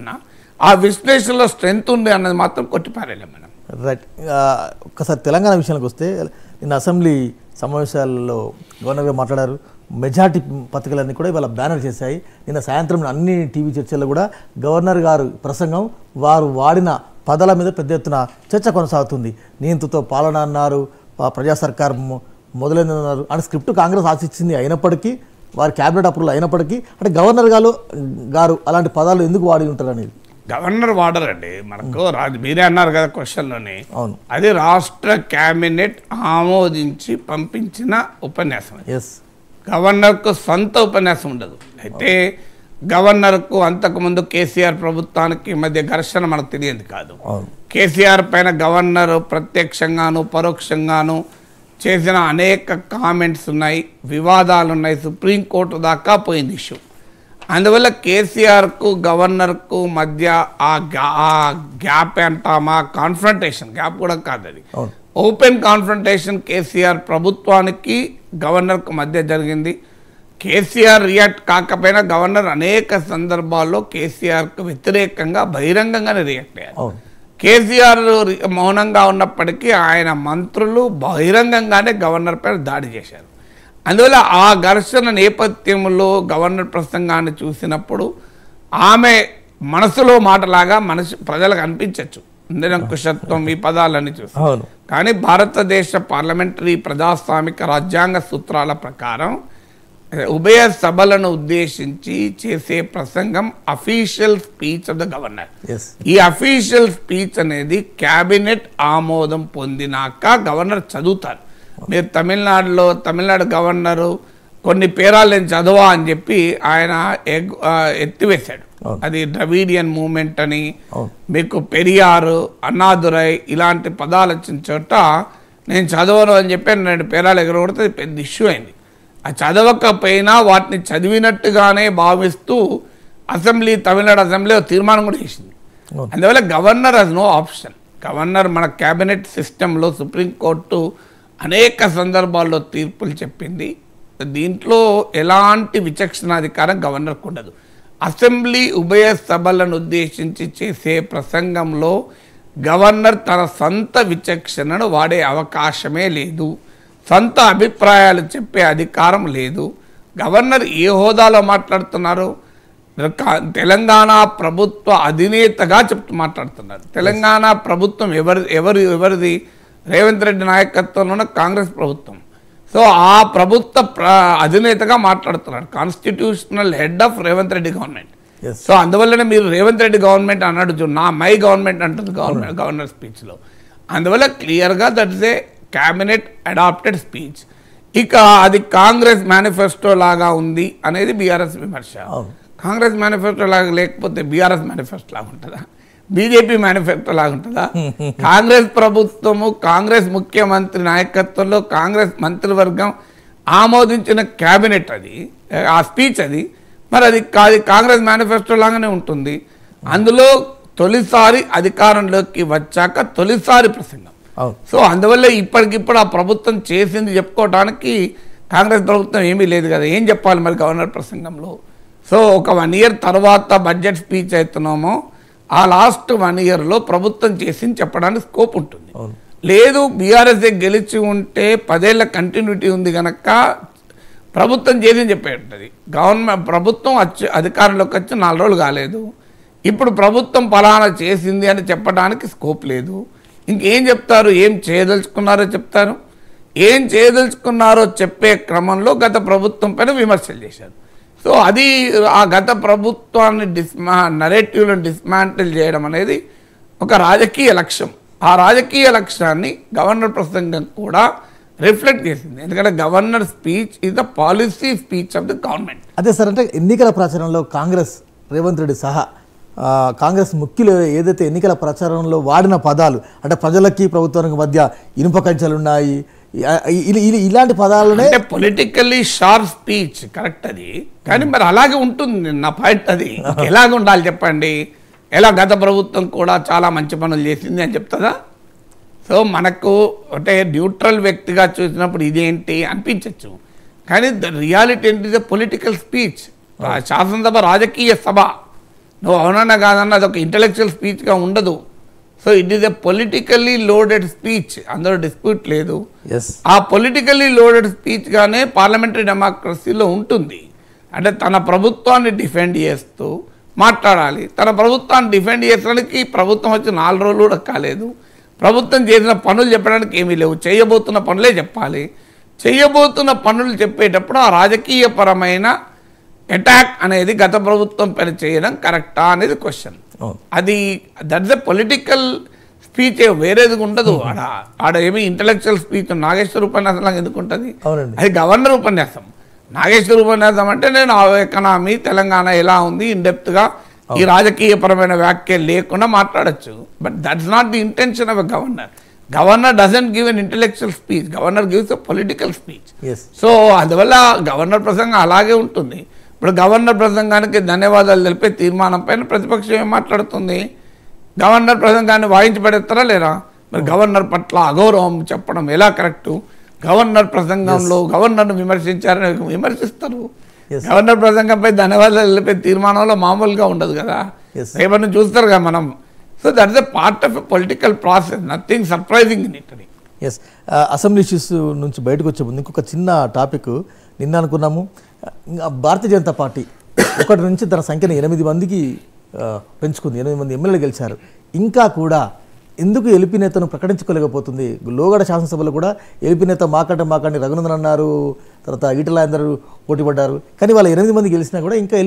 విశ్లేషణ, ఆ విశ్లేషణలో స్ట్రెంగ్త్ ఉంది అన్నది మాత్రం కొట్టిపారేలే మనం. రైట్. ఒకసారి తెలంగాణ విషయానికి వస్తే నిన్న అసెంబ్లీ సమావేశాల్లో గవర్నర్ గారు మాట్లాడారు. మెజార్టీ పత్రికలన్నీ కూడా ఇవాళ బ్యానర్ చేశాయి. నిన్న సాయంత్రం అన్ని టీవీ చర్చల్లో కూడా గవర్నర్ గారు ప్రసంగం, వారు వాడిన పదాల మీద పెద్ద ఎత్తున చర్చ కొనసాగుతుంది. నియంత్రణతో పాలన అన్నారు, ప్రజా సర్కార్ మొదలైందన్నారు. అంటే స్క్రిప్ట్ కాంగ్రెస్ ఆశించింది అయినప్పటికీ, వారి క్యాబినెట్ అప్రూవల్ అయినప్పటికీ, అంటే గవర్నర్ గారు అలాంటి పదాలు ఎందుకు వాడి ఉంటారు అనేది గవర్నర్ వాడరండి. మనకు మీరే అన్నారు కదా క్వశ్చన్లోని, అవును, అది రాష్ట్ర క్యాబినెట్ ఆమోదించి పంపించిన ఉపన్యాసం. ఎస్, గవర్నర్కు సొంత ఉపన్యాసం ఉండదు. అయితే గవర్నర్కు అంతకుముందు కేసీఆర్ ప్రభుత్వానికి మధ్య ఘర్షణ మనకు తెలియదు కాదు. కేసీఆర్ పైన గవర్నర్ ప్రత్యక్షంగాను పరోక్షంగాను చేసిన అనేక కామెంట్స్ ఉన్నాయి, వివాదాలు ఉన్నాయి, సుప్రీంకోర్టు దాకా పోయింది ఇష్యూ. అందువల్ల కేసీఆర్కు గవర్నర్కు మధ్య ఆ గ్యాప్ అంటామా, కాన్ఫ్రంటేషన్, గ్యాప్ కూడా కాదు అది, ఓపెన్ కాన్ఫ్రంటేషన్ కేసీఆర్ ప్రభుత్వానికి గవర్నర్కు మధ్య జరిగింది. కేసీఆర్ రియాక్ట్ కాకపోయినా గవర్నర్ అనేక సందర్భాల్లో కేసీఆర్కు వ్యతిరేకంగా బహిరంగంగానే రియాక్ట్ అయ్యారు. కేసీఆర్ మౌనంగా ఉన్నప్పటికీ ఆయన మంత్రులు బహిరంగంగానే గవర్నర్ పైన దాడి చేశారు. అందువల్ల ఆ ఘర్షణ నేపథ్యంలో గవర్నర్ ప్రసంగాన్ని చూసినప్పుడు ఆమె మనసులో మాటలాగా ప్రజలకు అనిపించవచ్చు, నిరంకుశత్వం, ఈ పదాలన్నీ చూస్తాం. కానీ భారతదేశ పార్లమెంటరీ ప్రజాస్వామిక రాజ్యాంగ సూత్రాల ప్రకారం ఉభయ సభలను ఉద్దేశించి చేసే ప్రసంగం official speech of the governor. ఈ అఫీషియల్ స్పీచ్ అనేది క్యాబినెట్ ఆమోదం పొందినాక గవర్నర్ చదువుతారు. మీరు తమిళనాడు గవర్నరు కొన్ని పేరాలు నేను చదవా అని చెప్పి ఆయన ఎత్తివేశాడు. అది ద్రవిడియన్ మూమెంట్ అని, మీకు పెరియారు, అన్నాదురై ఇలాంటి పదాలు వచ్చిన చోట నేను చదవను అని చెప్పి 2 పేరాలు ఎగరగొడితే పెద్ద ఇష్యూ అయింది. ఆ చదవకపోయినా వాటిని చదివినట్టుగానే భావిస్తూ తమిళనాడు అసెంబ్లీ తీర్మానం కూడా చేసింది. అందువల్ల governor has no option. Governor మన క్యాబినెట్ సిస్టంలో సుప్రీంకోర్టు అనేక సందర్భాల్లో తీర్పులు చెప్పింది. దీంట్లో ఎలాంటి విచక్షణాధికారం గవర్నర్కు ఉండదు. అసెంబ్లీ ఉభయ సభలను ఉద్దేశించి చేసే ప్రసంగంలో గవర్నర్ తన సొంత విచక్షణను వాడే అవకాశమే లేదు, సొంత అభిప్రాయాలు చెప్పే అధికారం లేదు. గవర్నర్ ఏ హోదాలో మాట్లాడుతున్నారు? తెలంగాణ ప్రభుత్వ అధినేతగా మాట్లాడుతున్నారు. తెలంగాణ ప్రభుత్వం ఎవరిది? రేవంత్ రెడ్డి నాయకత్వంలో కాంగ్రెస్ ప్రభుత్వం. సో ఆ ప్రభుత్వ అధినేతగా మాట్లాడుతున్నాడు, constitutional head of Revanth Reddy government. So అందువల్లనే మీరు రేవంత్ రెడ్డి గవర్నమెంట్ అన్నాడు, మై గవర్నమెంట్ అంటుంది గవర్నర్ స్పీచ్లో. అందువల్ల క్లియర్గా that is a cabinet adapted speech. ఇక అది కాంగ్రెస్ మేనిఫెస్టో లాగా ఉంది అనేది బీఆర్ఎస్ విమర్శ. కాంగ్రెస్ మేనిఫెస్టో లాగా లేకపోతే బీఆర్ఎస్ మేనిఫెస్టో లాగా ఉంటుందా? బీజేపీ మేనిఫెస్టో లాగా ఉంటుందా? కాంగ్రెస్ ప్రభుత్వము, కాంగ్రెస్ ముఖ్యమంత్రి నాయకత్వంలో కాంగ్రెస్ మంత్రివర్గం ఆమోదించిన క్యాబినెట్ అది, ఆ స్పీచ్ అది. మరి అది కాంగ్రెస్ మేనిఫెస్టో లాగానే ఉంటుంది. అందులో తొలిసారి అధికారంలోకి వచ్చాక తొలిసారి ప్రసంగం. సో అందువల్ల ఇప్పటికిప్పుడు ఆ ప్రభుత్వం చేసింది చెప్పుకోవడానికి కాంగ్రెస్ ప్రభుత్వం ఏమీ లేదు కదా, ఏం చెప్పాలి మరి గవర్నర్ ప్రసంగంలో? సో ఒక 1 year తర్వాత బడ్జెట్ స్పీచ్ అవుతున్నామో ఆ లాస్ట్ 1 yearలో ప్రభుత్వం చేసింది చెప్పడానికి స్కోప్ ఉంటుంది. లేదు బీఆర్ఎస్ గెలిచి ఉంటే 10 ఏళ్ల కంటిన్యూటీ ఉంది కనుక ప్రభుత్వం చేసింది చెప్పే ఉంటుంది. ప్రభుత్వం అధికారంలోకి వచ్చి 4 రోజులు కాలేదు, ఇప్పుడు ప్రభుత్వం ఫలానా చేసింది అని చెప్పడానికి స్కోప్ లేదు. ఇంకేం చెప్తారు? ఏం చేయదలుచుకున్నారో చెప్తారు. ఏం చేయదలుచుకున్నారో చెప్పే క్రమంలో గత ప్రభుత్వం పైన విమర్శలు చేశారు. సో అది ఆ గత ప్రభుత్వాన్ని నరేటివ్లను డిస్మాంటిల్ చేయడం అనేది ఒక రాజకీయ లక్ష్యం. ఆ రాజకీయ లక్ష్యాన్ని గవర్నర్ ప్రసంగం కూడా రిఫ్లెక్ట్ చేసింది. ఎందుకంటే governor speech is the policy speech of the government. అదే సార్, అంటే ఎన్నికల ప్రచారంలో కాంగ్రెస్ రేవంత్ రెడ్డి సహా కాంగ్రెస్ ముఖ్యులు ఏదైతే ఎన్నికల ప్రచారంలో వాడిన పదాలు, అంటే ప్రజలకి ప్రభుత్వానికి మధ్య ఇనుప కంచెలు ఉన్నాయి, ఇలాంటి పదాలనే పొలిటికల్లీ షార్ప్ స్పీచ్ కరెక్ట్ అది. కానీ మరి అలాగే ఉంటుంది నా పాయింట్. అది ఎలాగ ఉండాలి చెప్పండి? ఎలా గత ప్రభుత్వం కూడా చాలా మంచి పనులు చేసింది అని చెప్తుందా? సో మనకు అంటే న్యూట్రల్ వ్యక్తిగా చూసినప్పుడు ఇదేంటి అనిపించవచ్చు. కానీ ద రియాలిటీ ఏంటి? Political speech. శాసనసభ రాజకీయ సభ. నువ్వు అవునన్నా కాదన్నా అదొక ఇంటలెక్చువల్ స్పీచ్గా ఉండదు. So it is a politically loaded speech, అందులో డిస్ప్యూట్ లేదు. ఎస్ ఆ పొలిటికల్లీ లోడెడ్ స్పీచ్గానే పార్లమెంటరీ డెమోక్రసీలో ఉంటుంది. అంటే తన ప్రభుత్వాన్ని డిఫెండ్ చేస్తూ మాట్లాడాలి. తన ప్రభుత్వాన్ని డిఫెండ్ చేయడానికి ప్రభుత్వం వచ్చి 4 రోజులు కూడా కాలేదు. ప్రభుత్వం చేసిన పనులు చెప్పడానికి ఏమీ లేవు, చేయబోతున్న పనులే చెప్పాలి. చేయబోతున్న పనులు చెప్పేటప్పుడు ఆ రాజకీయపరమైన అటాక్ అనేది గత ప్రభుత్వం పైన చేయడం కరెక్టా అనేది క్వశ్చన్. అది దట్స్ ఎ పొలిటికల్ స్పీచ్, వేరేది ఉండదు. ఆడ ఏమి ఇంటలెక్చువల్ స్పీచ్ నాగేశ్వర ఉపన్యాసం లాగా ఎందుకు ఉంటుంది? అది గవర్నర్ ఉపన్యాసం. నాగేశ్వర ఉపన్యాసం అంటే నేను ఎకనామీ తెలంగాణ ఎలా ఉంది ఇన్డెప్త్గా ఈ రాజకీయపరమైన వ్యాఖ్యలు లేకుండా మాట్లాడచ్చు. But that's not the intention of a governor. Governor doesn't give an intellectual speech, governor gives a political speech. So అందువల్ల గవర్నర్ ప్రసంగం అలాగే ఉంటుంది. ఇప్పుడు గవర్నర్ ప్రసంగానికి ధన్యవాదాలు తెలిపే తీర్మానం పైన ప్రతిపక్షం ఏం మాట్లాడుతుంది? గవర్నర్ ప్రసంగాన్ని వాయించి పడేస్తారా లేరా? మరి గవర్నర్ పట్ల అగౌరవం చెప్పడం ఎలా కరెక్టు? గవర్నర్ ప్రసంగంలో గవర్నర్ను విమర్శించారని విమర్శిస్తారు. గవర్నర్ ప్రసంగంపై ధన్యవాదాలు తెలిపే తీర్మానంలో మామూలుగా ఉండదు కదా, రేపటి చూస్తారు కదా మనం. So that's a part of a political process, nothing surprising in it. Yes, assembly issues నుంచి బయటకు వచ్చే ముందు ఇంకొక చిన్న టాపిక్ నిన్న అనుకున్నాము. భారతీయ జనతా పార్టీ 1 నుంచి తన సంఖ్యను 8 మందికి పెంచుకుంది, 8 మంది ఎమ్మెల్యేలు గెలిచారు. ఇంకా కూడా ఎందుకు ఎల్పీ నేతను ప్రకటించుకోలేకపోతుంది? లోగడ శాసనసభలో కూడా ఎల్పీ నేత మాకండి రఘునందన్ అన్నారు, తర్వాత ఈటల అందరూ పోటీ పడ్డారు. కానీ వాళ్ళ 8 మంది గెలిచినా కూడా ఇంకా